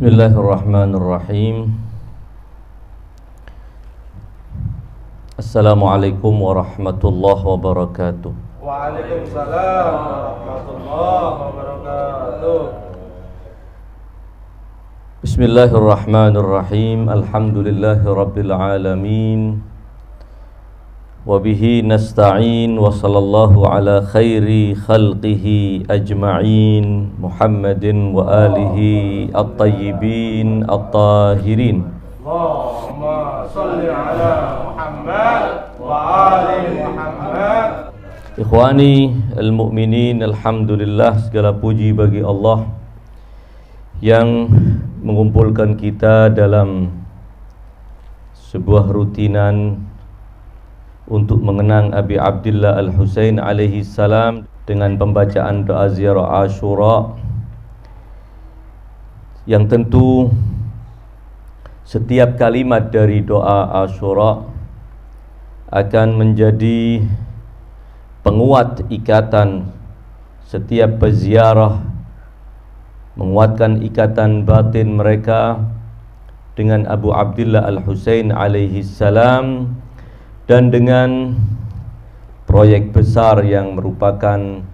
Bismillahirrahmanirrahim. Assalamualaikum warahmatullahi wabarakatuh. Waalaikumsalam warahmatullahi wabarakatuh. Bismillahirrahmanirrahim. Alhamdulillahi rabbil alamin. Wabihi nasta'in wa sallallahu ala khairi khalqihi ajma'in Muhammadin wa alihi at-tayyibin at-tahirin. Allahumma salli ala Muhammad wa ali Muhammad. Ikhwani al-mu'minin, alhamdulillah, segala puji bagi Allah yang mengumpulkan kita dalam sebuah rutinan untuk mengenang Abi Abdillah Al-Husain alaihi salam dengan pembacaan doa ziarah Asyura, yang tentu setiap kalimat dari doa Asyura akan menjadi penguat ikatan setiap peziarah, menguatkan ikatan batin mereka dengan Abu Abdillah Al-Husain alaihi salam, dan dengan proyek besar yang merupakan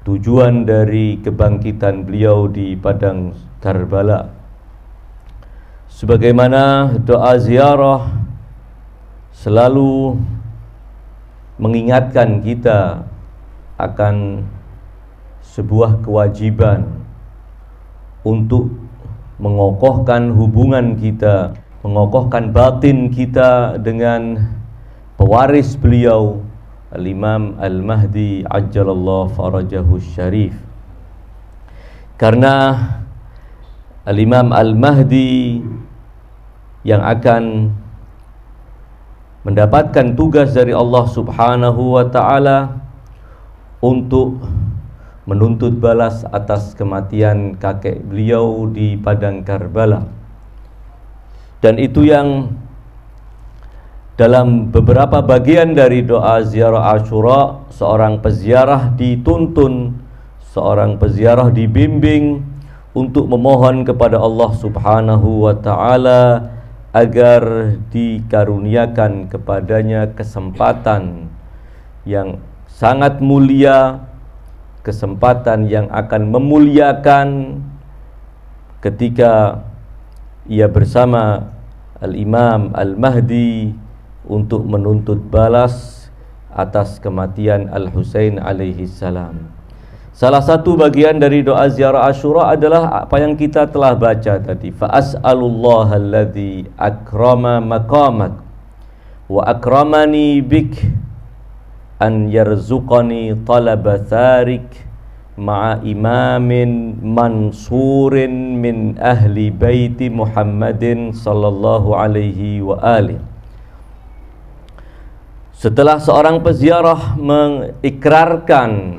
tujuan dari kebangkitan beliau di padang Karbala. Sebagaimana doa ziarah selalu mengingatkan kita akan sebuah kewajiban untuk mengokohkan hubungan kita, mengokohkan batin kita dengan pewaris beliau, Al-Imam Al-Mahdi Ajjalallahu Farajahu Syarif. Karena Al-Imam Al-Mahdi yang akan mendapatkan tugas dari Allah Subhanahu wa ta'ala untuk menuntut balas atas kematian kakek beliau di padang Karbala. Dan itu yang dalam beberapa bagian dari doa ziarah Asyura, seorang peziarah dituntun, seorang peziarah dibimbing untuk memohon kepada Allah Subhanahu wa ta'ala agar dikaruniakan kepadanya kesempatan yang sangat mulia, kesempatan yang akan memuliakan ketika ia bersama Al-Imam Al-Mahdi untuk menuntut balas atas kematian Al-Husain alaihi salam. Salah satu bagian dari doa ziarah Asyura adalah apa yang kita telah baca tadi. Fa as'alullaha alladzi akrama maqamak wa akramani bik an yarzuqani talaba tharik ma'a imamin mansurin min ahli baiti Muhammadin sallallahu alaihi wa alihi. Setelah seorang peziarah mengikrarkan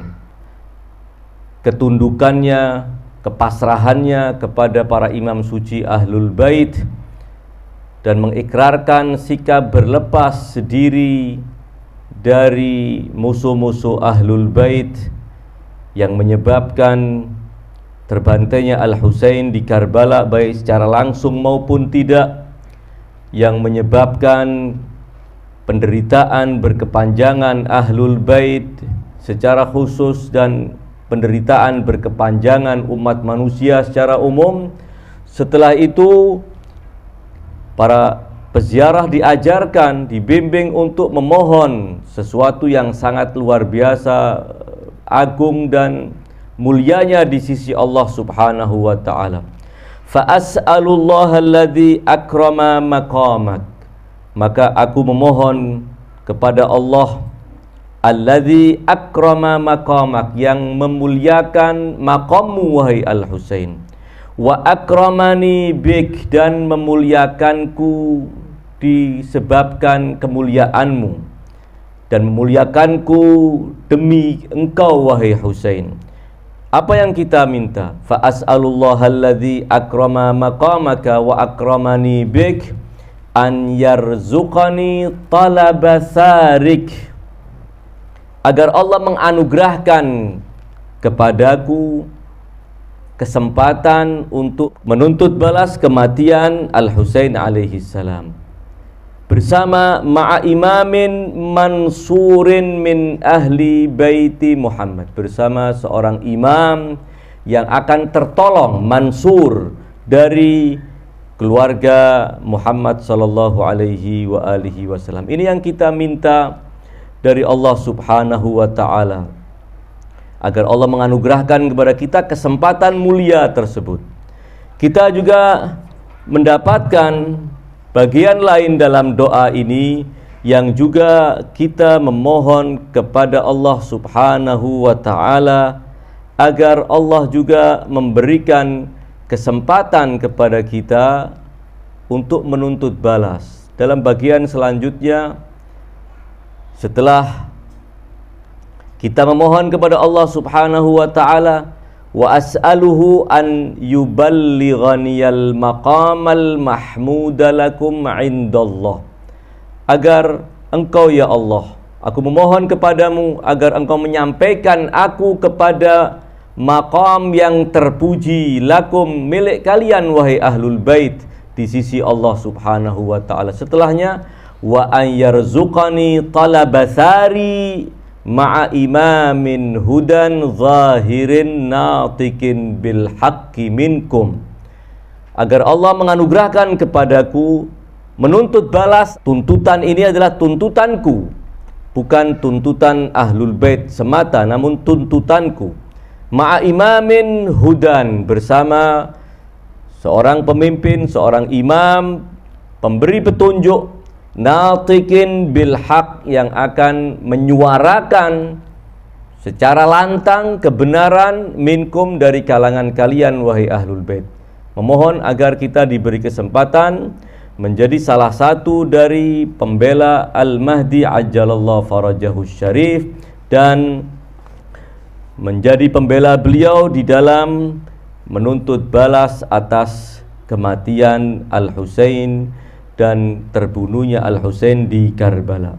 ketundukannya, kepasrahannya kepada para imam suci Ahlul Bait, dan mengikrarkan sikap berlepas diri dari musuh-musuh Ahlul Bait yang menyebabkan terbantainya Al-Husain di Karbala baik secara langsung maupun tidak, yang menyebabkan penderitaan berkepanjangan Ahlul Bait secara khusus dan penderitaan berkepanjangan umat manusia secara umum. Setelah itu para peziarah diajarkan, dibimbing untuk memohon sesuatu yang sangat luar biasa, agung dan mulianya di sisi Allah Subhanahu wa ta'ala. Fa as'alullaha alladzi akrama maqamak, maka aku memohon kepada Allah alladzi akrama maqamak, yang memuliakan maqammu wahai Al-Husain, wa akramani bik, dan memuliakanku disebabkan kemuliaanmu, dan memuliakanku demi engkau wahai Husain. Apa yang kita minta? Fa as'alullaha alladzi akrama maqamaka wa akramani bik an yarzuqani talaba tharik, agar Allah menganugerahkan kepadaku kesempatan untuk menuntut balas kematian Al-Husain alaihi salam bersama ma'a imamin mansurin min ahli baiti Muhammad, bersama seorang imam yang akan tertolong, mansur, dari keluarga Muhammad sallallahu alaihi wa alihi wasallam. Ini yang kita minta dari Allah Subhanahu wa taala, agar Allah menganugerahkan kepada kita kesempatan mulia tersebut. Kita juga mendapatkan bagian lain dalam doa ini, yang juga kita memohon kepada Allah Subhanahu wa taala agar Allah juga memberikan kesempatan kepada kita untuk menuntut balas. Dalam bagian selanjutnya, setelah kita memohon kepada Allah Subhanahu wa taala, wa as'aluhu an yuballighaniyal maqamal mahmuda lakum indallah, agar engkau ya Allah, aku memohon kepadamu agar engkau menyampaikan aku kepada maqam yang terpuji, lakum, milik kalian wahai ahlul bait, di sisi Allah Subhanahu wa taala. Setelahnya, wa an yarzuqani talabasari ma'a imamin hudan zahirin natikin bil haqqi minkum, agar Allah menganugerahkan kepadaku menuntut balas. Tuntutan ini adalah tuntutanku, bukan tuntutan ahlul bait semata, namun tuntutanku. Ma'a imamin hudan, bersama seorang pemimpin, seorang imam, pemberi petunjuk, natikin bil haq, yang akan menyuarakan secara lantang kebenaran, minkum, dari kalangan kalian wahai ahlul bait. Memohon agar kita diberi kesempatan menjadi salah satu dari pembela Al-Mahdi ajjalallahu farajahu syarif, dan menjadi pembela beliau di dalam menuntut balas atas kematian Al-Husain dan terbunuhnya Al-Husain di Karbala.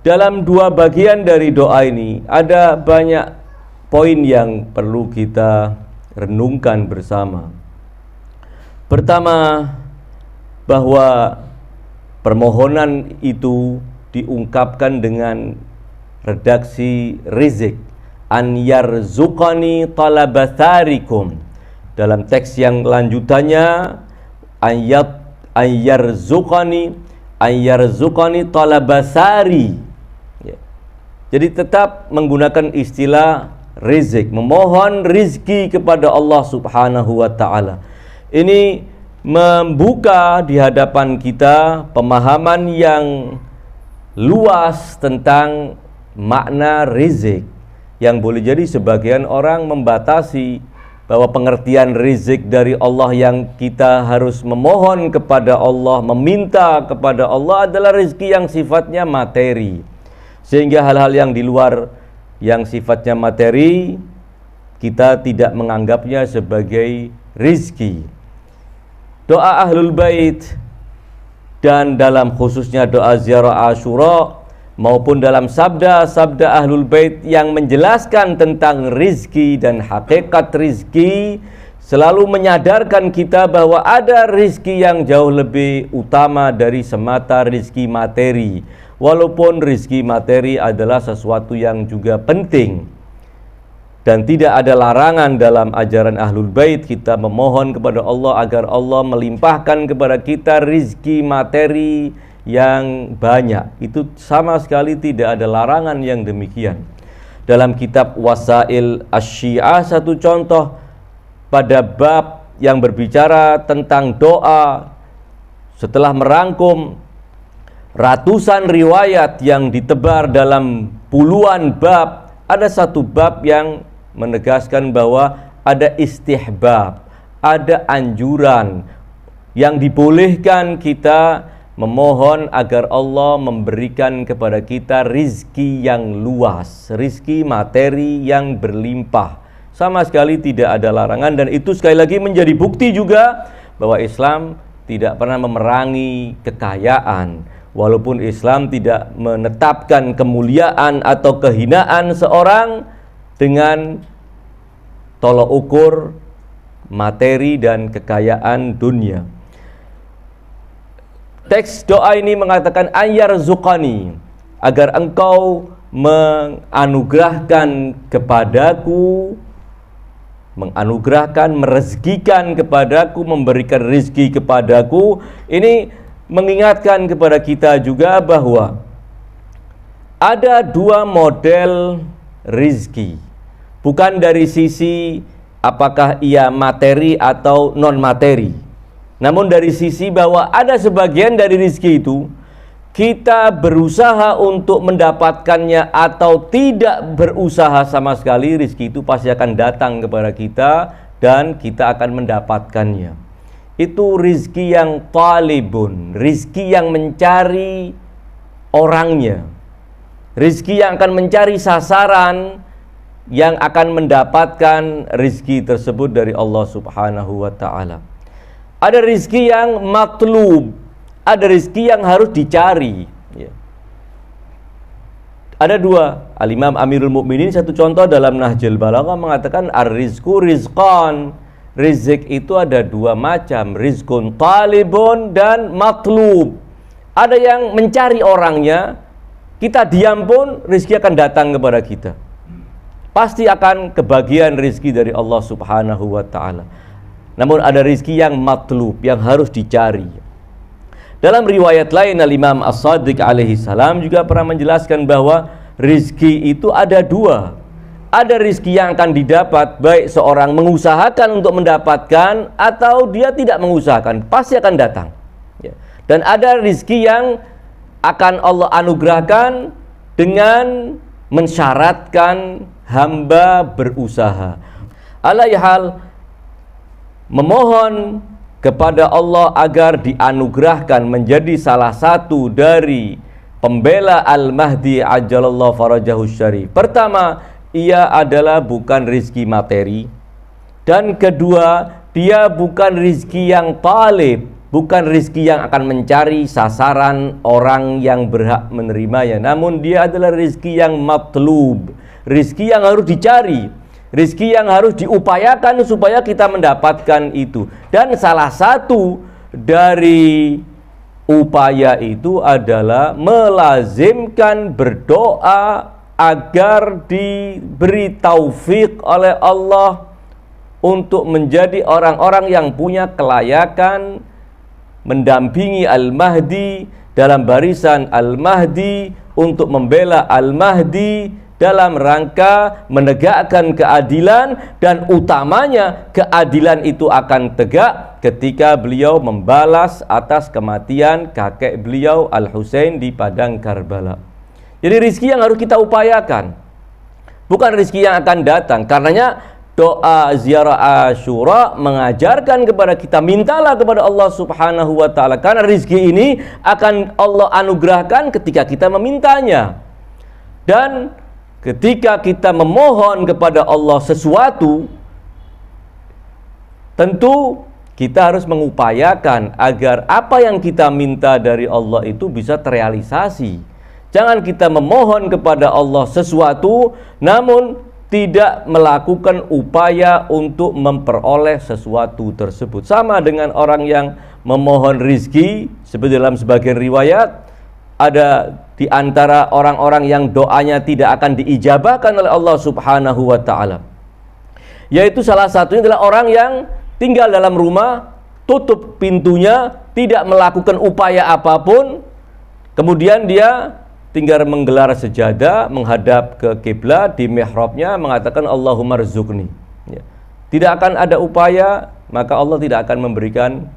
Dalam dua bagian dari doa ini ada banyak poin yang perlu kita renungkan bersama. Pertama, bahwa permohonan itu diungkapkan dengan redaksi rizik, an yarzuqani talabatharikum. Dalam teks yang lanjutannya, ayyarzuqani talabasari. Ya. Jadi tetap menggunakan istilah rizq, memohon rizki kepada Allah Subhanahu wa taala. Ini membuka di hadapan kita pemahaman yang luas tentang makna rizq, yang boleh jadi sebagian orang membatasi bahwa pengertian rizq dari Allah yang kita harus memohon kepada Allah, meminta kepada Allah, adalah rezeki yang sifatnya materi, sehingga hal-hal yang di luar yang sifatnya materi kita tidak menganggapnya sebagai rizki. Doa ahlul bait, dan dalam khususnya doa ziarah Asyura, maupun dalam sabda-sabda ahlul bait yang menjelaskan tentang rizki dan hakikat rizki, selalu menyadarkan kita bahwa ada rizki yang jauh lebih utama dari semata rizki materi. Walaupun rizki materi adalah sesuatu yang juga penting, dan tidak ada larangan dalam ajaran ahlul bait kita memohon kepada Allah agar Allah melimpahkan kepada kita rizki materi yang banyak. Itu sama sekali tidak ada larangan yang demikian. Dalam kitab Wasail Asy-Syiah, satu contoh pada bab yang berbicara tentang doa, setelah merangkum ratusan riwayat yang ditebar dalam puluhan bab, ada satu bab yang menegaskan bahwa ada istihbab, ada anjuran yang dibolehkan kita memohon agar Allah memberikan kepada kita rizki yang luas, rizki materi yang berlimpah. Sama sekali tidak ada larangan, dan itu sekali lagi menjadi bukti juga bahwa Islam tidak pernah memerangi kekayaan. Walaupun Islam tidak menetapkan kemuliaan atau kehinaan seorang dengan tolok ukur materi dan kekayaan dunia. Teks doa ini mengatakan ayyarzuqani, agar engkau menganugerahkan kepadaku, merezekikan kepadaku, memberikan rezeki kepadaku. Ini mengingatkan kepada kita juga bahwa ada dua model rezeki, bukan dari sisi apakah ia materi atau non materi, namun dari sisi bahwa ada sebagian dari rezeki itu kita berusaha untuk mendapatkannya atau tidak berusaha sama sekali, rezeki itu pasti akan datang kepada kita dan kita akan mendapatkannya. Itu rezeki yang talibun, rezeki yang mencari orangnya, rezeki yang akan mencari sasaran yang akan mendapatkan rezeki tersebut dari Allah Subhanahu wa ta'ala. Ada rezeki yang matlub, ada rezeki yang harus dicari, ya. Ada dua. Al-Imam Amirul Mukminin satu contoh dalam Nahjul Balaghah mengatakan ar-rizqu rizqan. Rizq itu ada dua macam, rizqun talibun dan matlub. Ada yang mencari orangnya, kita diam pun rezeki akan datang kepada kita. Pasti akan kebagian rezeki dari Allah Subhanahu wa ta'ala. Namun ada rezeki yang matlub, yang harus dicari. Dalam riwayat lain, Al-Imam As-Shadiq alaihi salam juga pernah menjelaskan bahwa rizki itu ada dua. Ada rizki yang akan didapat baik seorang mengusahakan untuk mendapatkan atau dia tidak mengusahakan, pasti akan datang, ya. Dan ada rizki yang akan Allah anugerahkan dengan mensyaratkan hamba berusaha. Alaihal, memohon kepada Allah agar dianugerahkan menjadi salah satu dari pembela Al-Mahdi ajalallahu farajahu syarif. Pertama, ia adalah bukan rizki materi, dan kedua, dia bukan rizki yang talib, bukan rizki yang akan mencari sasaran orang yang berhak menerimanya, namun dia adalah rizki yang matlub, rizki yang harus dicari, rizki yang harus diupayakan supaya kita mendapatkan itu. Dan salah satu dari upaya itu adalah melazimkan berdoa agar diberi taufik oleh Allah untuk menjadi orang-orang yang punya kelayakan mendampingi Al-Mahdi dalam barisan Al-Mahdi, untuk membela Al-Mahdi dalam rangka menegakkan keadilan, dan utamanya keadilan itu akan tegak ketika beliau membalas atas kematian kakek beliau Al-Husain di padang Karbala. Jadi rizki yang harus kita upayakan, bukan rizki yang akan datang. Karenanya doa ziarah Asyura mengajarkan kepada kita, mintalah kepada Allah Subhanahu wa ta'ala, karena rizki ini akan Allah anugerahkan ketika kita memintanya. Dan ketika kita memohon kepada Allah sesuatu, tentu kita harus mengupayakan agar apa yang kita minta dari Allah itu bisa terrealisasi. Jangan kita memohon kepada Allah sesuatu namun tidak melakukan upaya untuk memperoleh sesuatu tersebut. Sama dengan orang yang memohon rizki, seperti dalam sebagian riwayat, ada di antara orang-orang yang doanya tidak akan diijabahkan oleh Allah Subhanahu wa ta'ala, yaitu salah satunya adalah orang yang tinggal dalam rumah, tutup pintunya, tidak melakukan upaya apapun, kemudian dia tinggal menggelar sejadah, menghadap ke kiblat di mihrabnya, mengatakan Allahumma rzuqni, ya. Tidak akan ada upaya, maka Allah tidak akan memberikan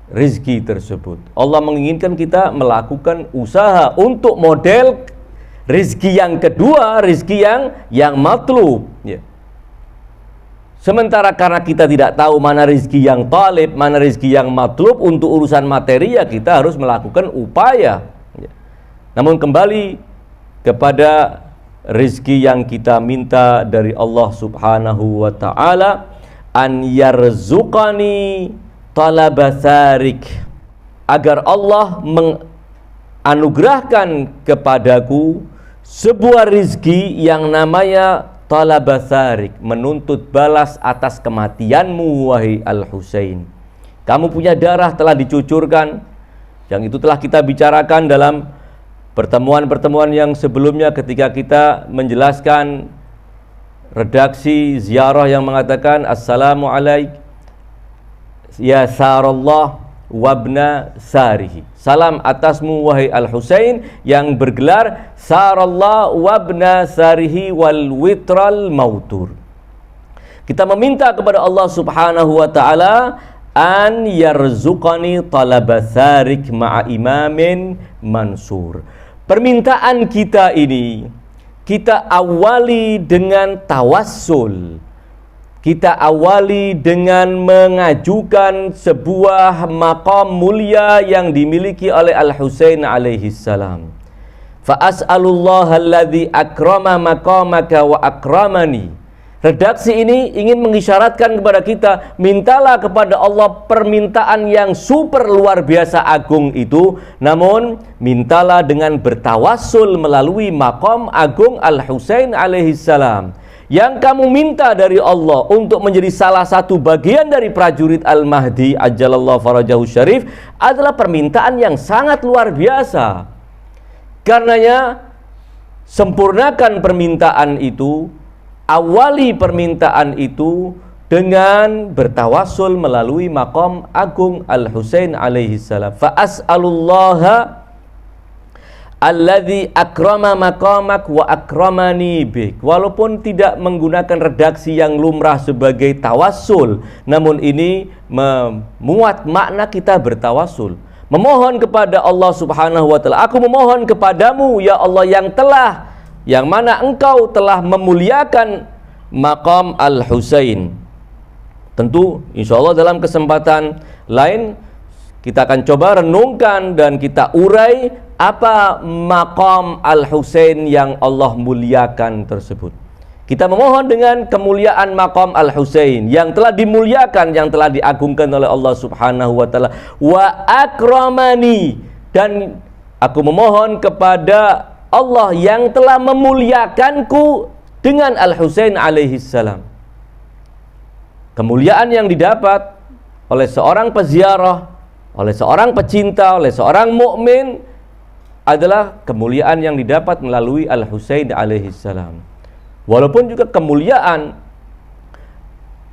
rizki tersebut. Allah menginginkan kita melakukan usaha untuk model rizki yang kedua, rizki yang matlub, ya. Sementara karena kita tidak tahu mana rizki yang talib, mana rizki yang matlub, untuk urusan materi ya kita harus melakukan upaya, ya. Namun kembali kepada rizki yang kita minta dari Allah Subhanahu wa ta'ala, an yarzuqani talabatharik, agar Allah menganugerahkan kepadaku sebuah rizki yang namanya talaba tharik, menuntut balas atas kematianmu wahai Al-Husain. Kamu punya darah telah dicucurkan, yang itu telah kita bicarakan dalam pertemuan-pertemuan yang sebelumnya ketika kita menjelaskan redaksi ziarah yang mengatakan assalamu alaik ya sarallah wabna sarihi. Salam atasmu wahai Al-Husain yang bergelar sarallah wabna sarihi wal witral mautur. Kita meminta kepada Allah Subhanahu wa taala an yarzuqani talaba sarik ma'a imamin mansur. Permintaan kita ini kita awali dengan tawassul. Kita awali dengan mengajukan sebuah maqam mulia yang dimiliki oleh Al-Husain alaihi salam. Fa as'alullaha alladzi akrama maqamaka wa akramani. Redaksi ini ingin mengisyaratkan kepada kita, mintalah kepada Allah permintaan yang super luar biasa agung itu, namun mintalah dengan bertawassul melalui maqam agung Al-Husain alaihi salam. Yang kamu minta dari Allah untuk menjadi salah satu bagian dari prajurit Al-Mahdi ajalallahu farajahu syarif adalah permintaan yang sangat luar biasa. Karenanya sempurnakan permintaan itu, awali permintaan itu dengan bertawassul melalui maqam agung Al-Husain alaihi salam. Fa as'alullaha alladzi akrama maqamak wa akramani bik. Walaupun tidak menggunakan redaksi yang lumrah sebagai tawassul, namun ini memuat makna kita bertawassul, memohon kepada Allah Subhanahu wa taala. Aku memohon kepadamu ya Allah yang mana engkau telah memuliakan maqam Al-Husain. Tentu insyaallah dalam kesempatan lain kita akan coba renungkan dan kita urai apa maqam Al-Husain yang Allah muliakan tersebut. Kita memohon dengan kemuliaan maqam Al-Husain yang telah dimuliakan, yang telah diagungkan oleh Allah Subhanahu wa taala. Wa akramani, dan aku memohon kepada Allah yang telah memuliakanku dengan Al-Husain alaihi salam. Kemuliaan yang didapat oleh seorang peziarah, oleh seorang pecinta, oleh seorang mukmin adalah kemuliaan yang didapat melalui Al-Husain alaihi salam. Walaupun juga kemuliaan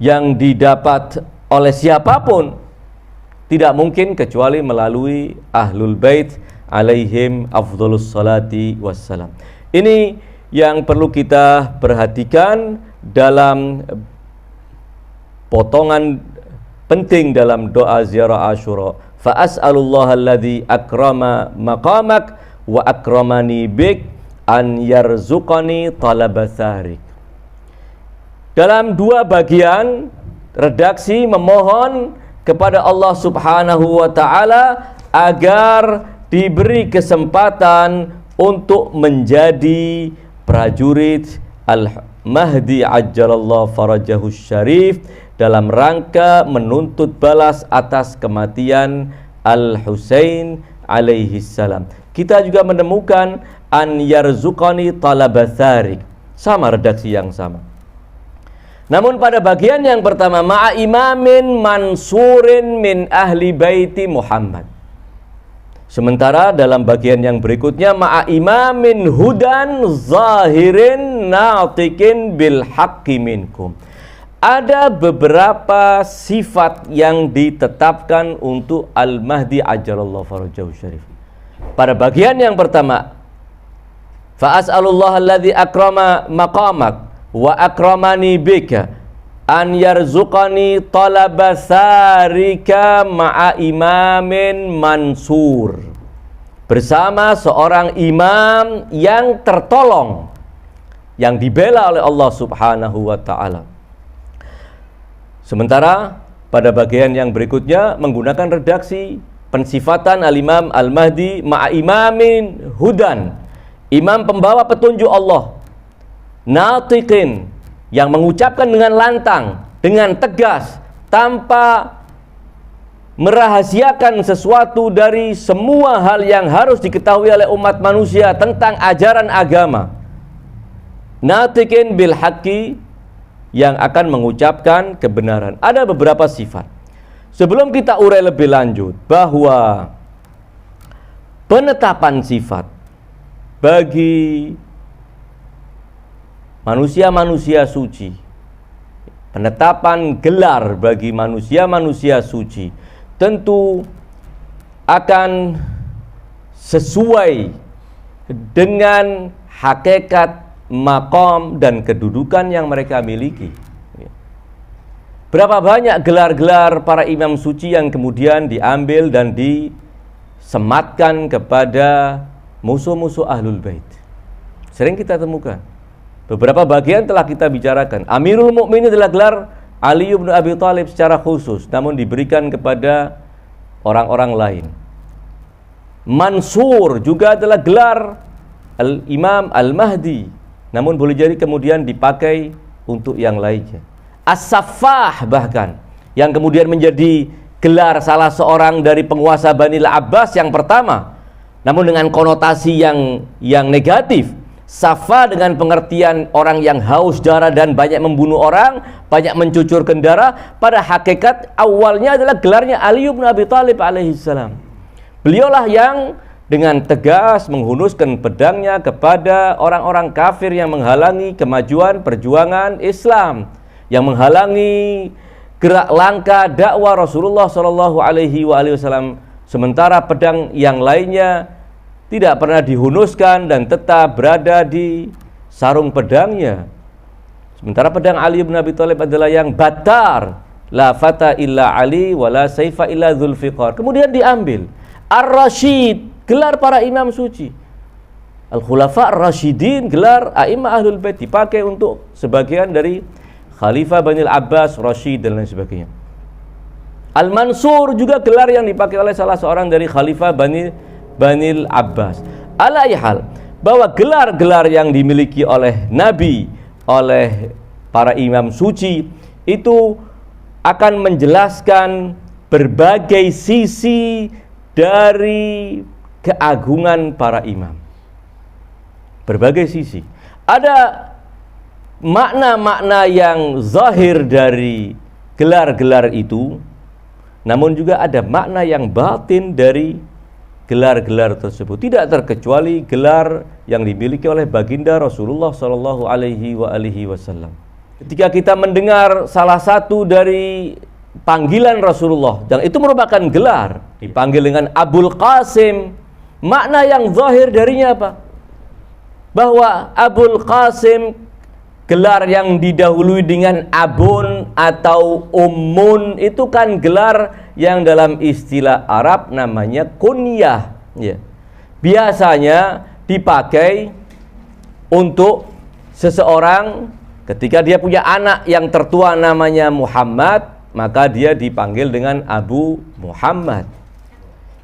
yang didapat oleh siapapun tidak mungkin kecuali melalui Ahlul Bait alaihim afdhalus salati wassalam. Ini yang perlu kita perhatikan dalam potongan penting dalam doa ziarah Asyura. Fa as'alullaha alladzi akrama maqamak wa akramani bik an yarzuqani talaba tharik. Dalam dua bagian redaksi memohon kepada Allah Subhanahu wa taala agar diberi kesempatan untuk menjadi prajurit Al-Mahdi ajjalallahu farajahu syarif dalam rangka menuntut balas atas kematian Al-Husain alaihi salam. Kita juga menemukan an yarzuqani talaba tharik, sama redaksi yang sama. Namun pada bagian yang pertama ma'a imamin mansurin min ahli baiti Muhammad. Sementara dalam bagian yang berikutnya ma'a imamin hudan zahirin natikin bil haqqi minkum. Ada beberapa sifat yang ditetapkan untuk Al-Mahdi ajjalallahu farajahu syarif. Pada bagian yang pertama, fa as'alullaha alladzi akrama maqamak wa akramani bika an yarzuqani talaba sarika ma'a imamin mansur. Bersama seorang imam yang tertolong, yang dibela oleh Allah Subhanahu wa taala. Sementara pada bagian yang berikutnya menggunakan redaksi pensifatan Al-Imam Al-Mahdi ma'a imamin hudan, imam pembawa petunjuk Allah, natiqin, yang mengucapkan dengan lantang, dengan tegas, tanpa merahasiakan sesuatu dari semua hal yang harus diketahui oleh umat manusia tentang ajaran agama. natiqin bil haqqi, yang akan mengucapkan kebenaran. Ada beberapa sifat. Sebelum kita urai lebih lanjut bahwa penetapan sifat bagi manusia-manusia suci, penetapan gelar bagi manusia-manusia suci tentu akan sesuai dengan hakikat, maqam, dan kedudukan yang mereka miliki. Berapa banyak gelar-gelar para imam suci yang kemudian diambil dan disematkan kepada musuh-musuh Ahlul Bait. Sering kita temukan. Beberapa bagian telah kita bicarakan. Amirul Mukminin adalah gelar Ali bin Abi Thalib secara khusus, namun diberikan kepada orang-orang lain. Mansur juga adalah gelar Al-Imam Al-Mahdi, namun boleh jadi kemudian dipakai untuk yang lainnya. As-Saffah bahkan, yang kemudian menjadi gelar salah seorang dari penguasa Bani Al-Abbas yang pertama, namun dengan konotasi yang negatif. Safa dengan pengertian orang yang haus darah dan banyak membunuh orang, banyak mencucurkan darah. Pada hakikat awalnya adalah gelarnya Ali bin Abi Thalib alaihissalam. Beliaulah yang dengan tegas menghunuskan pedangnya kepada orang-orang kafir yang menghalangi kemajuan perjuangan Islam, yang menghalangi gerak langkah dakwah Rasulullah Shallallahu Alaihi Wasallam. Sementara pedang yang lainnya tidak pernah dihunuskan dan tetap berada di sarung pedangnya. Sementara pedang Ali bin Abi Thalib adalah yang batar, la fata illa Ali wala saifa illa Dzulfiqar. Kemudian diambil Ar-Rasyid, gelar para imam suci. Al-Khulafa Ar-Rasyidin, gelar a'imah Ahlul Bait, dipakai untuk sebagian dari Khalifah Bani Al-Abbas, Rasyid dan lain sebagainya. Al-Mansur juga gelar yang dipakai oleh salah seorang dari Khalifah Bani Al-Abbas. Alaihal, bahwa gelar-gelar yang dimiliki oleh Nabi, oleh para imam suci, itu akan menjelaskan berbagai sisi dari keagungan para imam. Berbagai sisi. Ada makna-makna yang zahir dari gelar-gelar itu, namun juga ada makna yang batin dari gelar-gelar tersebut. Tidak terkecuali gelar yang dimiliki oleh baginda Rasulullah Shallallahu Alaihi Wasallam. Ketika kita mendengar salah satu dari panggilan Rasulullah, dan itu merupakan gelar, dipanggil dengan Abul Qasim, makna yang zahir darinya apa? Bahwa Abul Qasim, gelar yang didahului dengan abun atau ummun, itu kan gelar yang dalam istilah Arab namanya kunyah, ya. Biasanya dipakai untuk seseorang ketika dia punya anak yang tertua namanya Muhammad, maka dia dipanggil dengan Abu Muhammad.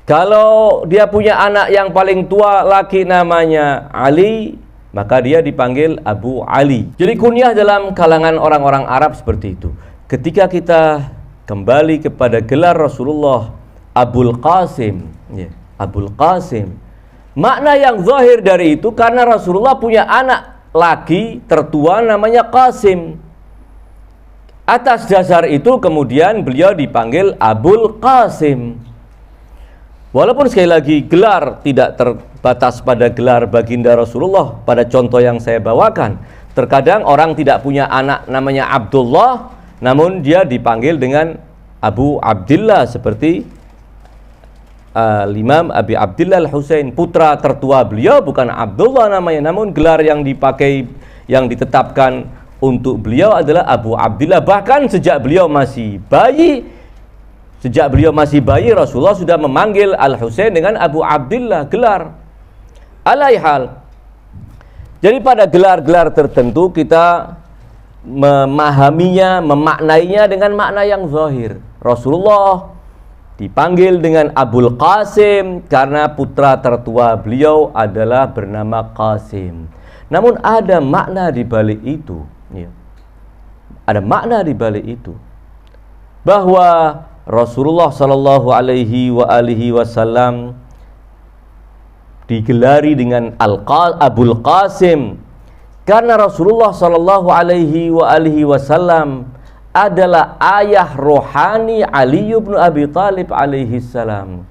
Kalau dia punya anak yang paling tua laki namanya Ali, maka dia dipanggil Abu Ali. Jadi kunyah dalam kalangan orang-orang Arab seperti itu. Ketika kita kembali kepada gelar Rasulullah Abul Qasim, ya, Abul Qasim, makna yang zahir dari itu karena Rasulullah punya anak laki tertua namanya Qasim. Atas dasar itu kemudian beliau dipanggil Abul Qasim. Walaupun sekali lagi gelar tidak terbatas pada gelar baginda Rasulullah. Pada contoh yang saya bawakan, terkadang orang tidak punya anak namanya Abdullah, namun dia dipanggil dengan Abu Abdillah, seperti Imam Abi Abdillah Al-Husain, putra tertua beliau bukan Abdullah namanya, namun gelar yang dipakai, yang ditetapkan untuk beliau adalah Abu Abdillah. Bahkan sejak beliau masih bayi, Rasulullah sudah memanggil Al-Husain dengan Abu Abdillah, gelar. Alaihal, jadi pada gelar-gelar tertentu kita memahaminya, memaknainya dengan makna yang zahir. Rasulullah dipanggil dengan Abul Qasim karena putra tertua beliau adalah bernama Qasim. Namun ada makna di balik itu, ya. Ada makna di balik itu, bahwa Rasulullah Shallallahu Alaihi Wasallam digelari dengan Abul Qasim Karena Rasulullah sallallahu alaihi wasallam adalah ayah rohani Ali bin Abi Thalib alaihi salam.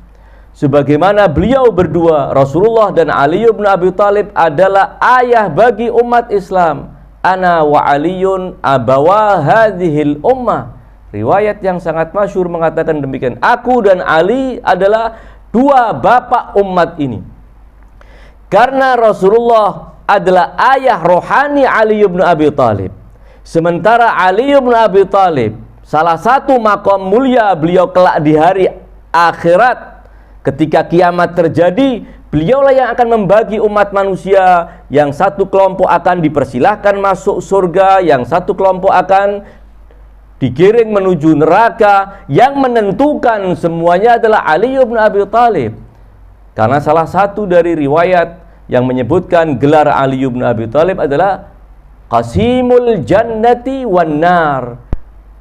Sebagaimana beliau berdua, Rasulullah dan Ali bin Abi Thalib adalah ayah bagi umat Islam. Ana wa Aliyun abawa hadhil ummah. Riwayat yang sangat masyhur mengatakan demikian. Aku dan Ali adalah dua bapak umat ini. Karena Rasulullah adalah ayah rohani Ali bin Abi Thalib. Sementara Ali bin Abi Thalib, salah satu makom mulia beliau kelak di hari akhirat, ketika kiamat terjadi, beliaulah yang akan membagi umat manusia. Yang satu kelompok akan dipersilahkan masuk surga, yang satu kelompok akan digiring menuju neraka. Yang menentukan semuanya adalah Ali bin Abi Thalib. Karena salah satu dari riwayat yang menyebutkan gelar Ali bin Abi Thalib adalah Qasimul Jannati wan Nar,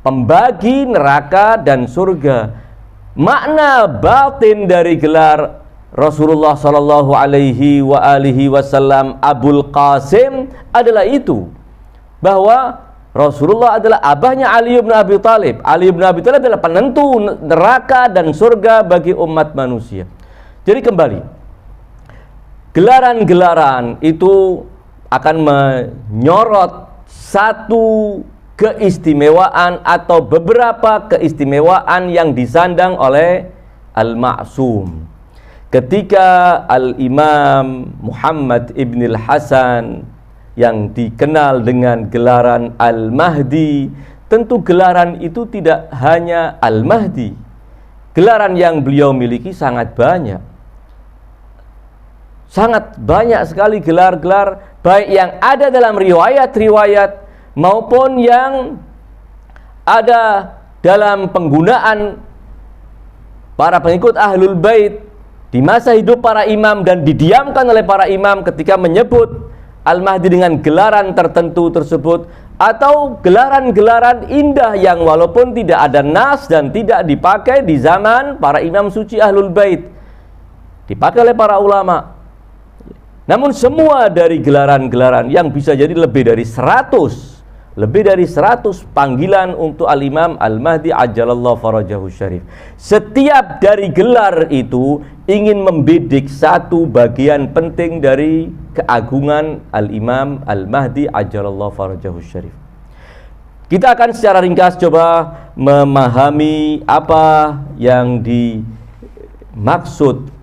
pembagi neraka dan surga. Makna batin dari gelar Rasulullah sallallahu alaihi wasallam Abul Qasim adalah itu, bahwa Rasulullah adalah abahnya Ali bin Abi Thalib. Ali bin Abi Thalib adalah penentu neraka dan surga bagi umat manusia. Jadi kembali, gelaran-gelaran itu akan menyorot satu keistimewaan atau beberapa keistimewaan yang disandang oleh Al-Ma'sum. Ketika Al-Imam Muhammad ibn al-Hasan yang dikenal dengan gelaran Al-Mahdi, tentu gelaran itu tidak hanya Al-Mahdi. Gelaran yang beliau miliki sangat banyak. Sangat banyak sekali gelar-gelar, baik yang ada dalam riwayat-riwayat maupun yang ada dalam penggunaan para pengikut Ahlul Bait di masa hidup para imam dan didiamkan oleh para imam ketika menyebut Al-Mahdi dengan gelaran tertentu tersebut, atau gelaran-gelaran indah yang walaupun tidak ada nas dan tidak dipakai di zaman para imam suci Ahlul Bait, dipakai oleh para ulama. Namun semua dari gelaran-gelaran yang bisa jadi lebih dari 100 panggilan untuk Al-Imam Al-Mahdi Ajjalallahu Farajahu Syarif. Setiap dari gelar itu ingin membidik satu bagian penting dari keagungan Al-Imam Al-Mahdi Ajjalallahu Farajahu Syarif. Kita akan secara ringkas coba memahami apa yang dimaksud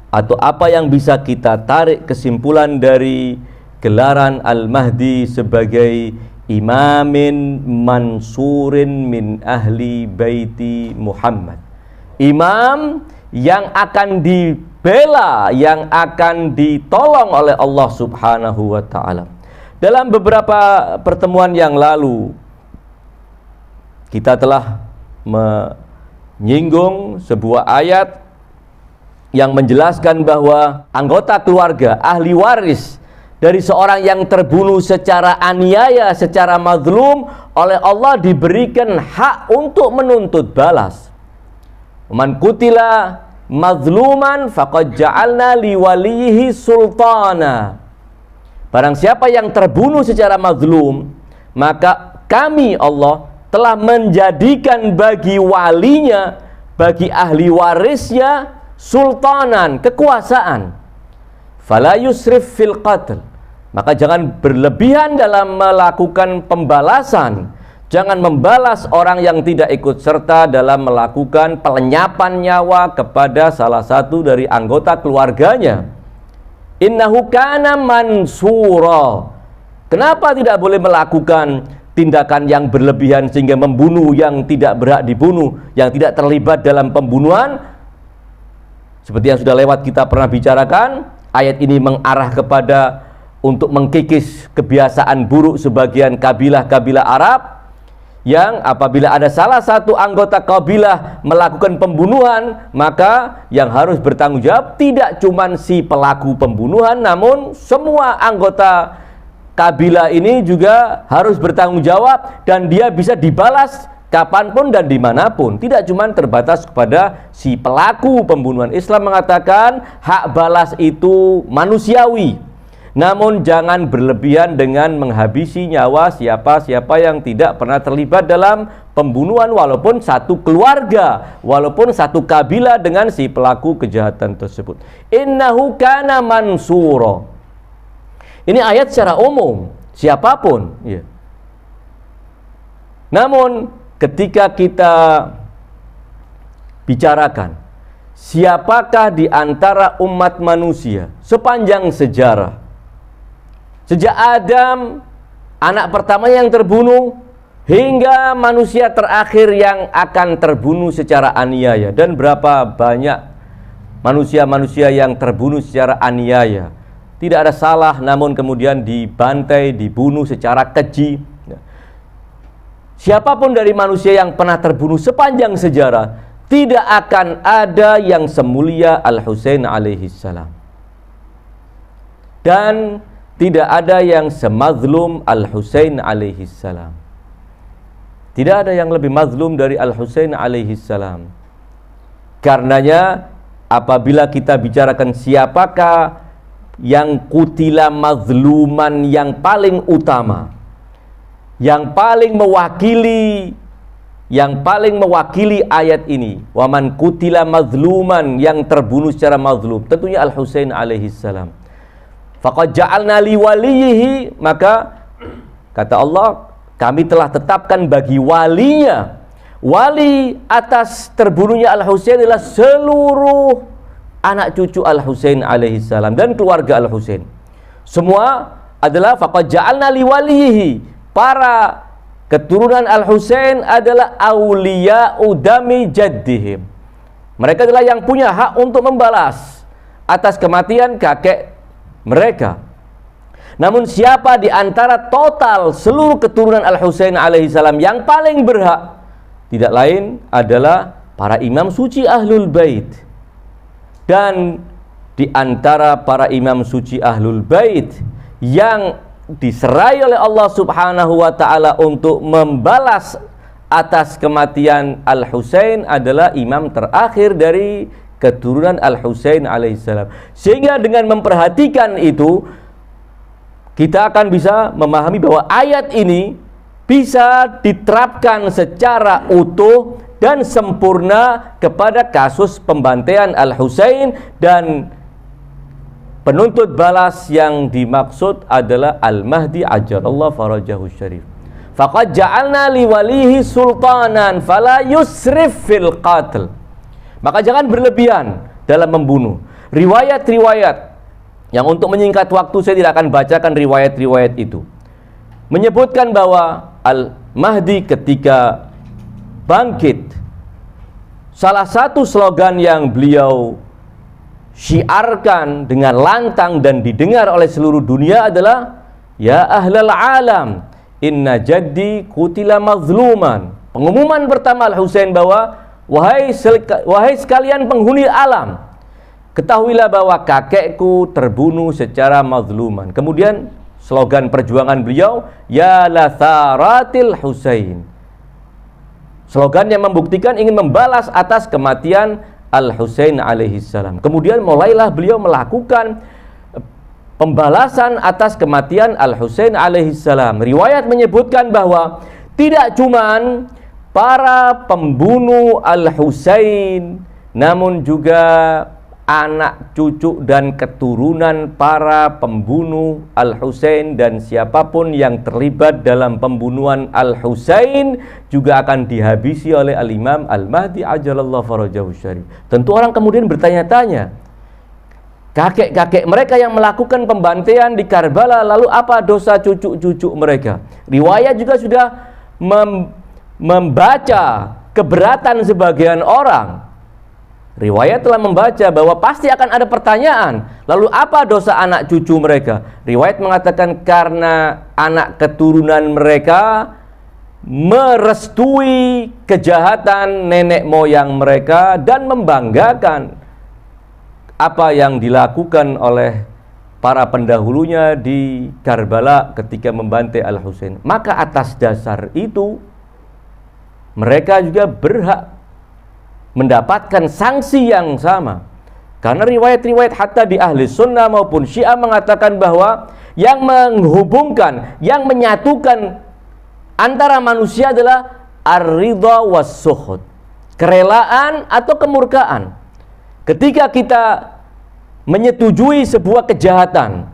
atau apa yang bisa kita tarik kesimpulan dari gelaran Al-Mahdi sebagai imamin mansurin min ahli baiti Muhammad. Imam yang akan dibela, yang akan ditolong oleh Allah Subhanahu wa ta'ala. Dalam beberapa pertemuan yang lalu kita telah menyinggung sebuah ayat yang menjelaskan bahwa anggota keluarga, ahli waris dari seorang yang terbunuh secara aniaya, secara mazlum, oleh Allah diberikan hak untuk menuntut balas. Man qutila mazluman faqad ja'alna liwalihi sultana. Barang siapa yang terbunuh secara mazlum, maka kami Allah telah menjadikan bagi walinya, bagi ahli warisnya, sultanan, kekuasaan. Fala yusrif fil qatl, maka jangan berlebihan dalam melakukan pembalasan. Jangan membalas orang yang tidak ikut serta dalam melakukan pelenyapan nyawa kepada salah satu dari anggota keluarganya. Innahu kana mansura. Kenapa tidak boleh melakukan tindakan yang berlebihan sehingga membunuh yang tidak berhak dibunuh, yang tidak terlibat dalam pembunuhan? Seperti yang sudah lewat kita pernah bicarakan, ayat ini mengarah kepada untuk mengkikis kebiasaan buruk sebagian kabilah-kabilah Arab, yang apabila ada salah satu anggota kabilah melakukan pembunuhan, maka yang harus bertanggung jawab tidak cuma si pelaku pembunuhan, namun semua anggota kabilah ini juga harus bertanggung jawab, dan dia bisa dibalas kapanpun dan dimanapun, tidak cuma terbatas kepada si pelaku pembunuhan. Islam mengatakan hak balas itu manusiawi, Namun jangan berlebihan dengan menghabisi nyawa siapa-siapa yang tidak pernah terlibat dalam pembunuhan, walaupun satu keluarga, walaupun satu kabilah dengan si pelaku kejahatan tersebut. Innahu kana mansura. Ini ayat secara umum, siapapun, ya. Namun ketika kita bicarakan siapakah di antara umat manusia sepanjang sejarah, sejak Adam, anak pertama yang terbunuh, hingga manusia terakhir yang akan terbunuh secara aniaya. Dan berapa banyak manusia-manusia yang terbunuh secara aniaya, tidak ada salah, namun kemudian dibantai, dibunuh secara keji. Siapapun dari manusia yang pernah terbunuh sepanjang sejarah, tidak akan ada yang semulia Al-Husain alaihi salam, dan tidak ada yang semazlum Al-Husain alaihi salam. Tidak ada yang lebih mazlum dari Al-Husain alaihi salam. Karenanya apabila kita bicarakan siapakah yang kutila mazluman yang paling utama, yang paling mewakili ayat ini, waman kutila mazluman, yang terbunuh secara mazlum, tentunya Al-Husain alaihi salam. Faqad ja'alna li waliyihi, maka kata Allah, kami telah tetapkan bagi walinya, wali atas terbunuhnya Al-Husain adalah seluruh anak cucu Al-Husain alaihi salam dan keluarga Al-Husain. Semua adalah faqad ja'alna li waliyihi, para keturunan Al-Husain adalah awliya'u dami jaddihim. Mereka adalah yang punya hak untuk membalas atas kematian kakek mereka. Namun siapa di antara total seluruh keturunan Al-Husain alaihi salam yang paling berhak? Tidak lain adalah para imam suci Ahlul Bait. Dan di antara para imam suci Ahlul Bait yang diserai oleh Allah Subhanahu wa taala untuk membalas atas kematian Al-Husain adalah imam terakhir dari keturunan Al-Husain alaihissalam. Sehingga dengan memperhatikan itu, kita akan bisa memahami bahwa ayat ini bisa diterapkan secara utuh dan sempurna kepada kasus pembantaian Al-Husain, dan penuntut balas yang dimaksud adalah Al-Mahdi ajalallahu farajahu syarif. Faqad ja'alna li walihi sultanan fala yusrif fil qatl. Maka jangan berlebihan dalam membunuh. Riwayat-riwayat yang untuk menyingkat waktu saya tidak akan bacakan riwayat-riwayat itu, menyebutkan bahwa Al-Mahdi ketika bangkit, salah satu slogan yang beliau syiarkan dengan lantang dan didengar oleh seluruh dunia adalah ya ahlal alam inna jaddi qutila mazluman. Pengumuman pertama Al-Husain bahwa wahai sekalian penghuni alam, ketahuilah bahwa kakekku terbunuh secara mazluman. Kemudian slogan perjuangan beliau ya latharatil Husain, slogan yang membuktikan ingin membalas atas kematian Al-Husain alaihi salam. Kemudian mulailah beliau melakukan pembalasan atas kematian Al-Husain alaihi salam. Riwayat menyebutkan bahwa tidak cuman para pembunuh Al-Husain, namun juga anak cucu dan keturunan para pembunuh Al-Husain dan siapapun yang terlibat dalam pembunuhan Al-Husain juga akan dihabisi oleh Al-Imam Al-Mahdi ajalallahu farajahu syarif. Tentu orang kemudian bertanya-tanya, kakek-kakek mereka yang melakukan pembantaian di Karbala, lalu apa dosa cucu-cucu mereka? Riwayat juga sudah membaca keberatan sebagian orang. Riwayat telah membaca bahwa pasti akan ada pertanyaan, lalu apa dosa anak cucu mereka? Riwayat mengatakan karena anak keturunan mereka merestui kejahatan nenek moyang mereka dan membanggakan apa yang dilakukan oleh para pendahulunya di Karbala ketika membantai Al-Husain. Maka atas dasar itu mereka juga berhak mendapatkan sanksi yang sama. Karena riwayat-riwayat hatta di ahli sunnah maupun syiah mengatakan bahwa yang menghubungkan, yang menyatukan antara manusia adalah ar-ridha was-sukhut, kerelaan atau kemurkaan. Ketika kita menyetujui sebuah kejahatan,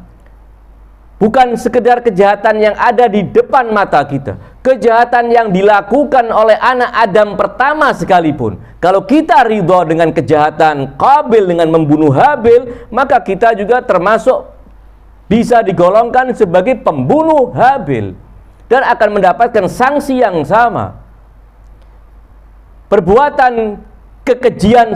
bukan sekedar kejahatan yang ada di depan mata kita, kejahatan yang dilakukan oleh anak Adam pertama sekalipun, kalau kita ridha dengan kejahatan Qabil dengan membunuh Habil, maka kita juga termasuk bisa digolongkan sebagai pembunuh Habil dan akan mendapatkan sanksi yang sama. Perbuatan kekejian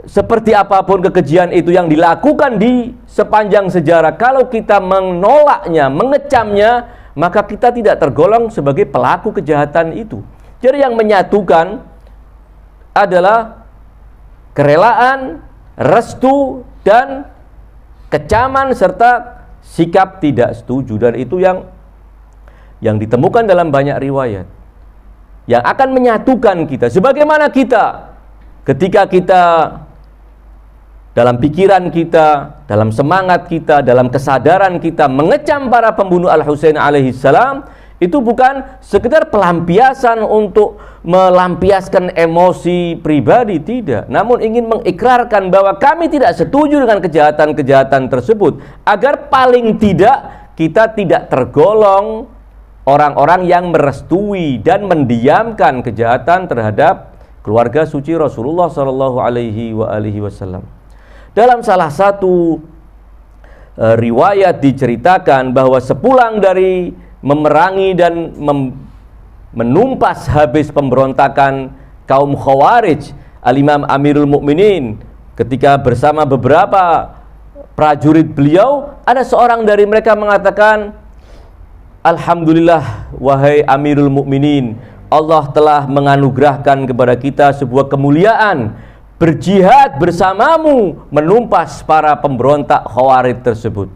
seperti apapun kekejian itu yang dilakukan di sepanjang sejarah, kalau kita menolaknya, mengecamnya, maka kita tidak tergolong sebagai pelaku kejahatan itu. Jadi yang menyatukan adalah kerelaan, restu, dan kecaman serta sikap tidak setuju. Dan itu yang ditemukan dalam banyak riwayat yang akan menyatukan kita. Sebagaimana kita ketika kita dalam pikiran kita, dalam semangat kita, dalam kesadaran kita mengecam para pembunuh Al-Husain alaihissalam, itu bukan sekedar pelampiasan untuk melampiaskan emosi pribadi, tidak. Namun ingin mengikrarkan bahwa kami tidak setuju dengan kejahatan-kejahatan tersebut, agar paling tidak kita tidak tergolong orang-orang yang merestui dan mendiamkan kejahatan terhadap keluarga suci Rasulullah sallallahu alaihi wasallam. Dalam salah satu riwayat diceritakan bahwa sepulang dari memerangi dan menumpas habis pemberontakan kaum Khawarij, Al-Imam Amirul Mukminin ketika bersama beberapa prajurit beliau, ada seorang dari mereka mengatakan, "Alhamdulillah wahai Amirul Mukminin, Allah telah menganugerahkan kepada kita sebuah kemuliaan, berjihad bersamamu menumpas para pemberontak Khawarij tersebut.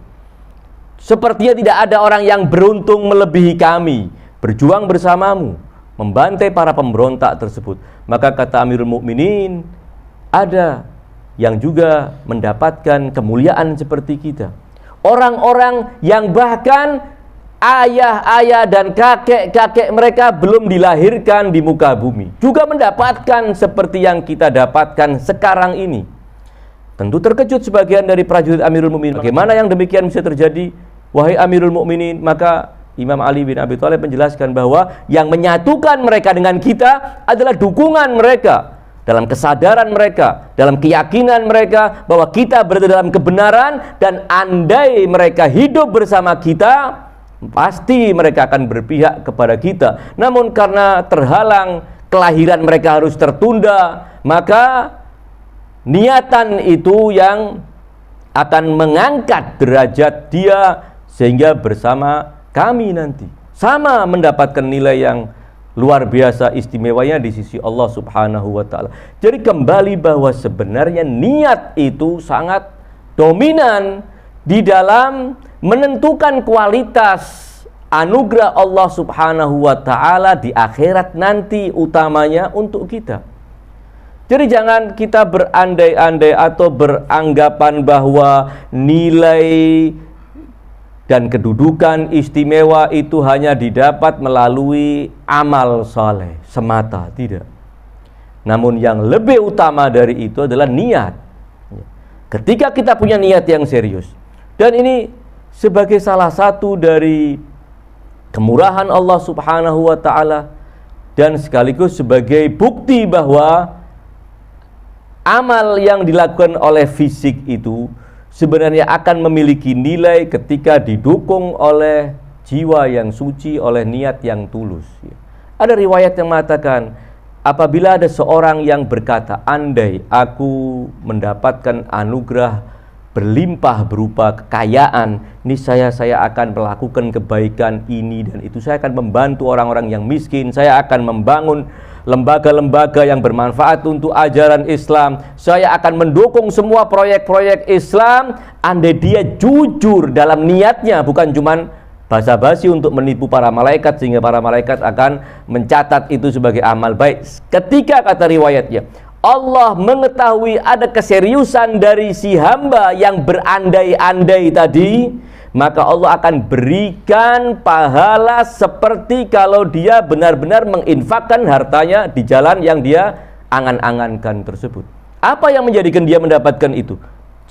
Sepertinya tidak ada orang yang beruntung melebihi kami, berjuang bersamamu, membantai para pemberontak tersebut." Maka kata Amirul Mukminin, ada yang juga mendapatkan kemuliaan seperti kita. Orang-orang yang bahkan ayah-ayah dan kakek-kakek mereka belum dilahirkan di muka bumi juga mendapatkan seperti yang kita dapatkan sekarang ini. Tentu terkejut sebagian dari prajurit Amirul Mukminin. Bagaimana yang demikian bisa terjadi, wahai Amirul Mukminin? Maka Imam Ali bin Abi Thalib menjelaskan bahwa yang menyatukan mereka dengan kita adalah dukungan mereka dalam kesadaran mereka, dalam keyakinan mereka bahwa kita berada dalam kebenaran, dan andai mereka hidup bersama kita, pasti mereka akan berpihak kepada kita. Namun karena terhalang, kelahiran mereka harus tertunda, maka niatan itu yang akan mengangkat derajat dia sehingga bersama kami nanti sama mendapatkan nilai yang luar biasa istimewanya di sisi Allah Subhanahu wa ta'ala. Jadi kembali bahwa sebenarnya niat itu sangat dominan di dalam menentukan kualitas anugerah Allah Subhanahu wa ta'ala di akhirat nanti, utamanya untuk kita. Jadi jangan kita berandai-andai atau beranggapan bahwa nilai dan kedudukan istimewa itu hanya didapat melalui amal saleh semata, tidak. Namun yang lebih utama dari itu adalah niat. Ketika kita punya niat yang serius, dan ini sebagai salah satu dari kemurahan Allah Subhanahu wa ta'ala, dan sekaligus sebagai bukti bahwa amal yang dilakukan oleh fisik itu sebenarnya akan memiliki nilai ketika didukung oleh jiwa yang suci, oleh niat yang tulus. Ada riwayat yang mengatakan, apabila ada seorang yang berkata, andai aku mendapatkan anugerah berlimpah berupa kekayaan, niscaya saya akan melakukan kebaikan ini dan itu, saya akan membantu orang-orang yang miskin, saya akan membangun lembaga-lembaga yang bermanfaat untuk ajaran Islam, saya akan mendukung semua proyek-proyek Islam. Andai dia jujur dalam niatnya, bukan cuman basa-basi untuk menipu para malaikat sehingga para malaikat akan mencatat itu sebagai amal baik. Ketika, kata riwayatnya, Allah mengetahui ada keseriusan dari si hamba yang berandai-andai tadi, maka Allah akan berikan pahala seperti kalau dia benar-benar menginfakkan hartanya di jalan yang dia angan-angankan tersebut. Apa yang menjadikan dia mendapatkan itu?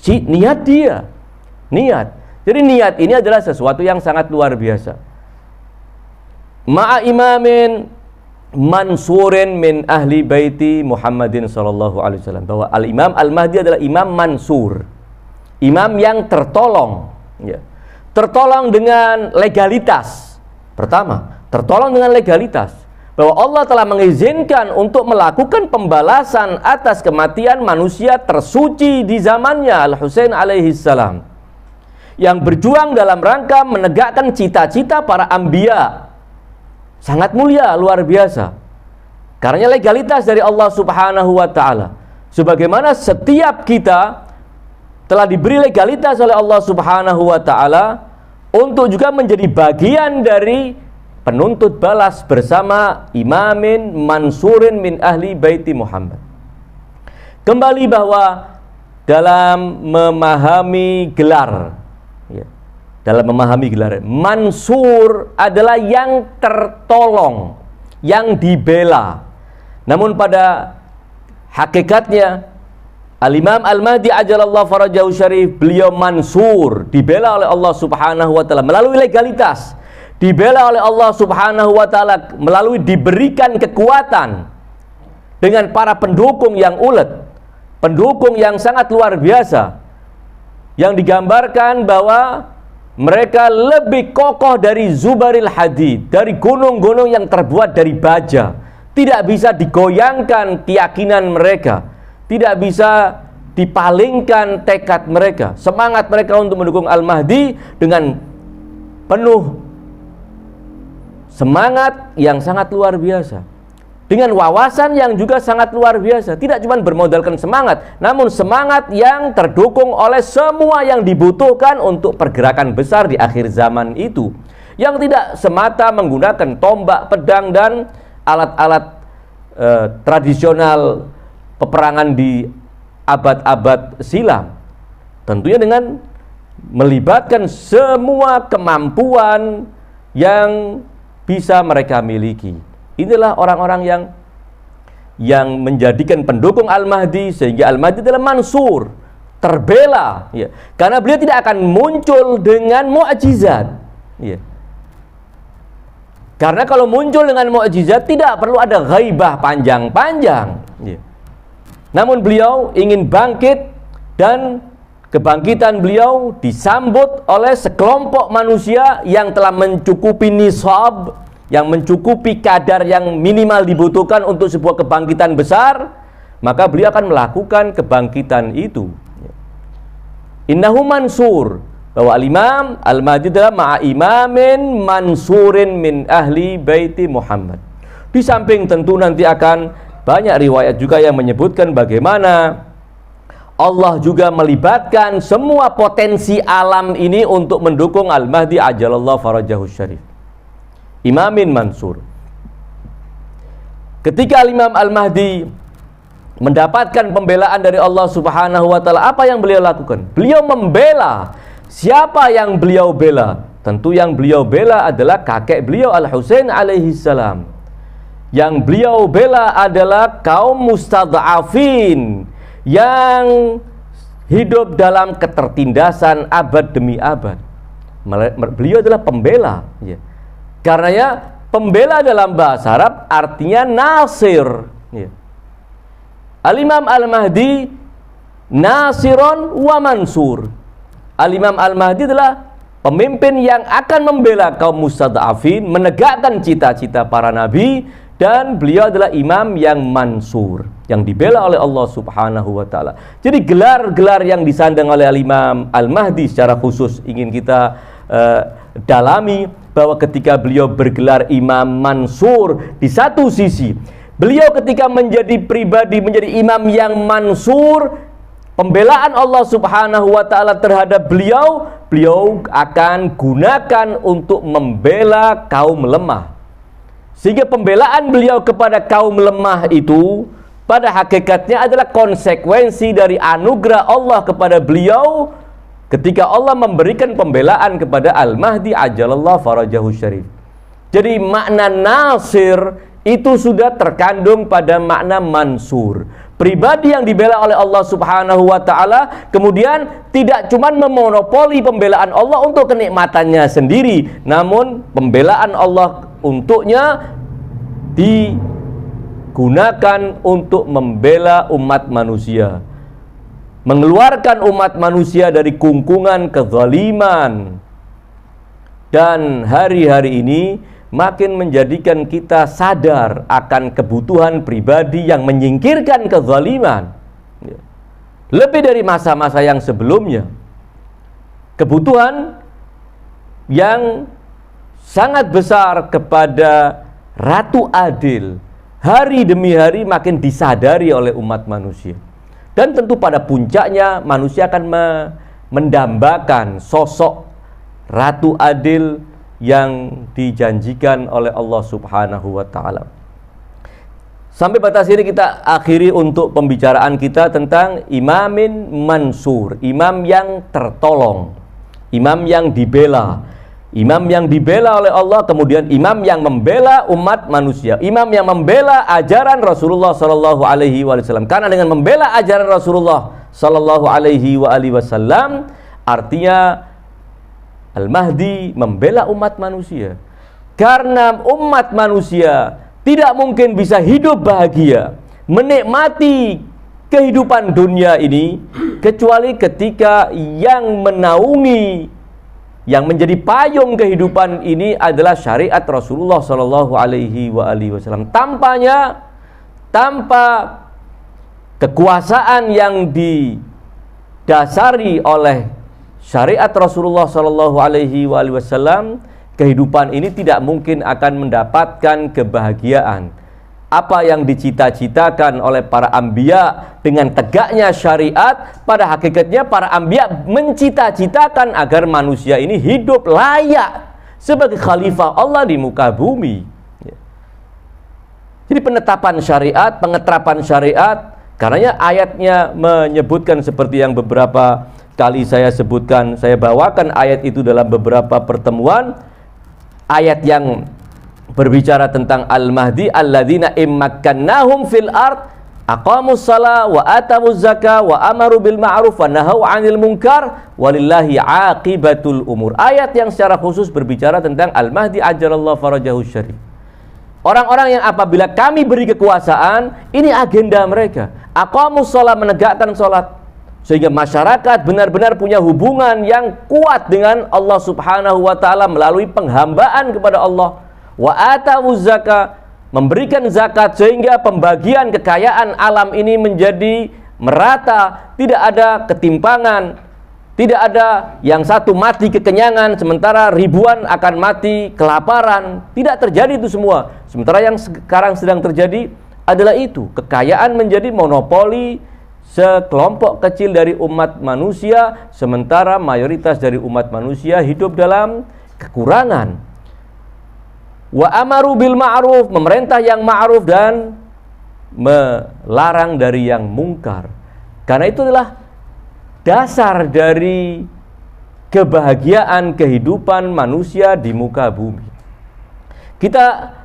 Niat dia. Niat. Jadi niat ini adalah sesuatu yang sangat luar biasa. Ma'a imamin mansurin min ahli baiti Muhammadin sallallahu alaihi wasallam, bahwa al-Imam Al-Mahdi adalah imam mansur, imam yang tertolong, ya. Tertolong dengan legalitas. Pertama, tertolong dengan legalitas, bahwa Allah telah mengizinkan untuk melakukan pembalasan atas kematian manusia tersuci di zamannya, Al-Husain alaihi salam, yang berjuang dalam rangka menegakkan cita-cita para anbiya. Sangat mulia, luar biasa. Karena legalitas dari Allah Subhanahu wa ta'ala. Sebagaimana setiap kita telah diberi legalitas oleh Allah Subhanahu wa ta'ala untuk juga menjadi bagian dari penuntut balas bersama imamin mansurin min ahli baiti Muhammad. Kembali bahwa dalam memahami gelar, ya, dalam memahami gelar, mansur adalah yang tertolong, yang dibela. Namun pada hakikatnya Al-Imam Al-Mahdi ajalallahu farajahu syarif, beliau mansur, dibela oleh Allah Subhanahu wa ta'ala melalui legalitas, dibela oleh Allah Subhanahu wa ta'ala melalui diberikan kekuatan dengan para pendukung yang ulet, pendukung yang sangat luar biasa, yang digambarkan bahwa mereka lebih kokoh dari zubaril hadid, dari gunung-gunung yang terbuat dari baja. Tidak bisa digoyangkan keyakinan mereka, tidak bisa dipalingkan tekad mereka, semangat mereka untuk mendukung Al-Mahdi dengan penuh semangat yang sangat luar biasa, dengan wawasan yang juga sangat luar biasa. Tidak cuma bermodalkan semangat, namun semangat yang terdukung oleh semua yang dibutuhkan untuk pergerakan besar di akhir zaman itu, yang tidak semata menggunakan tombak, pedang, dan alat-alat tradisional peperangan di abad-abad silam. Tentunya dengan melibatkan semua kemampuan yang bisa mereka miliki. Inilah orang-orang yang menjadikan pendukung Al-Mahdi, sehingga Al-Mahdi adalah mansur, terbela, ya. Karena beliau tidak akan muncul dengan mukjizat, ya. Karena kalau muncul dengan mukjizat tidak perlu ada ghaibah panjang-panjang, ya. Namun beliau ingin bangkit, dan kebangkitan beliau disambut oleh sekelompok manusia yang telah mencukupi nisab, yang mencukupi kadar yang minimal dibutuhkan untuk sebuah kebangkitan besar, maka beliau akan melakukan kebangkitan itu. Innahu mansur, bahwa Al-Imam Al-Mahdi adalah ma'a imamin mansurin min ahli baiti Muhammad. Di samping tentu nanti akan banyak riwayat juga yang menyebutkan bagaimana Allah juga melibatkan semua potensi alam ini untuk mendukung Al-Mahdi ajalallahu farajahu syarif, imamin mansur. Ketika Imam Al-Mahdi mendapatkan pembelaan dari Allah Subhanahu wa ta'ala, apa yang beliau lakukan? Beliau membela. Siapa yang beliau bela? Tentu yang beliau bela adalah kakek beliau Al-Husain alaihi salam. Yang beliau bela adalah kaum mustad'afin yang hidup dalam ketertindasan abad demi abad. Beliau adalah pembela, ya. Karena ya, pembela dalam bahasa Arab artinya nasir, ya. Al-Imam Al-Mahdi nasiron wa mansur. Al-Imam Al-Mahdi adalah pemimpin yang akan membela kaum mustad'afin, menegakkan cita-cita para nabi, dan beliau adalah imam yang mansur, yang dibela oleh Allah Subhanahu wa ta'ala. Jadi gelar-gelar yang disandang oleh Al-Imam Al-Mahdi secara khusus ingin kita dalami, bahwa ketika beliau bergelar imam mansur, di satu sisi beliau ketika menjadi pribadi, menjadi imam yang mansur, pembelaan Allah Subhanahu wa ta'ala terhadap beliau akan gunakan untuk membela kaum lemah. Sehingga pembelaan beliau kepada kaum lemah itu pada hakikatnya adalah konsekuensi dari anugerah Allah kepada beliau ketika Allah memberikan pembelaan kepada Al-Mahdi ajalallahu farajahu syarif. Jadi makna nasir itu sudah terkandung pada makna mansur. Pribadi yang dibela oleh Allah Subhanahu wa taala kemudian tidak cuma memonopoli pembelaan Allah untuk kenikmatannya sendiri, namun pembelaan Allah untuknya digunakan untuk membela umat manusia, mengeluarkan umat manusia dari kungkungan kezaliman. Dan hari-hari ini makin menjadikan kita sadar akan kebutuhan pribadi yang menyingkirkan kezaliman. Lebih dari masa-masa yang sebelumnya, kebutuhan yang sangat besar kepada Ratu Adil hari demi hari makin disadari oleh umat manusia. Dan tentu pada puncaknya manusia akan mendambakan sosok Ratu Adil yang dijanjikan oleh Allah Subhanahu wa taala. Sampai batas ini kita akhiri untuk pembicaraan kita tentang imamin mansur, imam yang tertolong, imam yang dibela. Imam yang dibela oleh Allah, kemudian imam yang membela umat manusia, imam yang membela ajaran Rasulullah sallallahu alaihi wasallam. Karena dengan membela ajaran Rasulullah sallallahu alaihi wasallam artinya Al-Mahdi membela umat manusia. Karena umat manusia tidak mungkin bisa hidup bahagia, menikmati kehidupan dunia ini kecuali ketika yang menaungi, yang menjadi payung kehidupan ini adalah syariat Rasulullah sallallahu alaihi wasallam. Tanpa kekuasaan yang didasari oleh syariat Rasulullah sallallahu alaihi wasallam, kehidupan ini tidak mungkin akan mendapatkan kebahagiaan. Apa yang dicita-citakan oleh para anbiya dengan tegaknya syariat, pada hakikatnya para anbiya mencita-citakan agar manusia ini hidup layak sebagai khalifah Allah di muka bumi. Jadi penetapan syariat, pengeterapan syariat, karenanya ayatnya menyebutkan seperti yang beberapa kali saya sebutkan, saya bawakan ayat itu dalam beberapa pertemuan. Ayat yang berbicara tentang Al-Mahdi, alladzina immakkannahum fil ard aqamus shalah wa atamuz zakah wa amaru bil ma'ruf wa nahau 'anil munkar walillahi 'aqibatul umur. Ayat yang secara khusus berbicara tentang Al-Mahdi ajalallahu farajahu syarif. Orang-orang yang apabila kami beri kekuasaan, ini agenda mereka. Aqamus shalah, menegakkan salat, sehingga masyarakat benar-benar punya hubungan yang kuat dengan Allah Subhanahu wa taala melalui penghambaan kepada Allah. Wa atawuz zakah, memberikan zakat sehingga pembagian kekayaan alam ini menjadi merata, tidak ada ketimpangan, tidak ada yang satu mati kekenyangan sementara ribuan akan mati kelaparan. Tidak terjadi itu semua. Sementara yang sekarang sedang terjadi adalah itu, kekayaan menjadi monopoli sekelompok kecil dari umat manusia, sementara mayoritas dari umat manusia hidup dalam kekurangan. Wa amaru bil ma'ruf, memerintah yang ma'ruf dan melarang dari yang mungkar. Karena itu adalah dasar dari kebahagiaan kehidupan manusia di muka bumi. Kita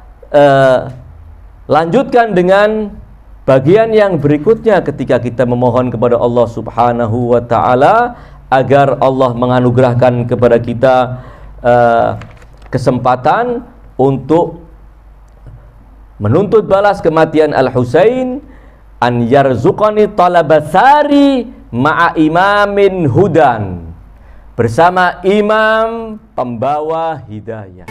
lanjutkan dengan bagian yang berikutnya ketika kita memohon kepada Allah Subhanahu wa taala agar Allah menganugerahkan kepada kita kesempatan untuk menuntut balas kematian Al-Husain, an yarzuqani talabatsari ma'a imamin hudan, bersama imam pembawa hidayah.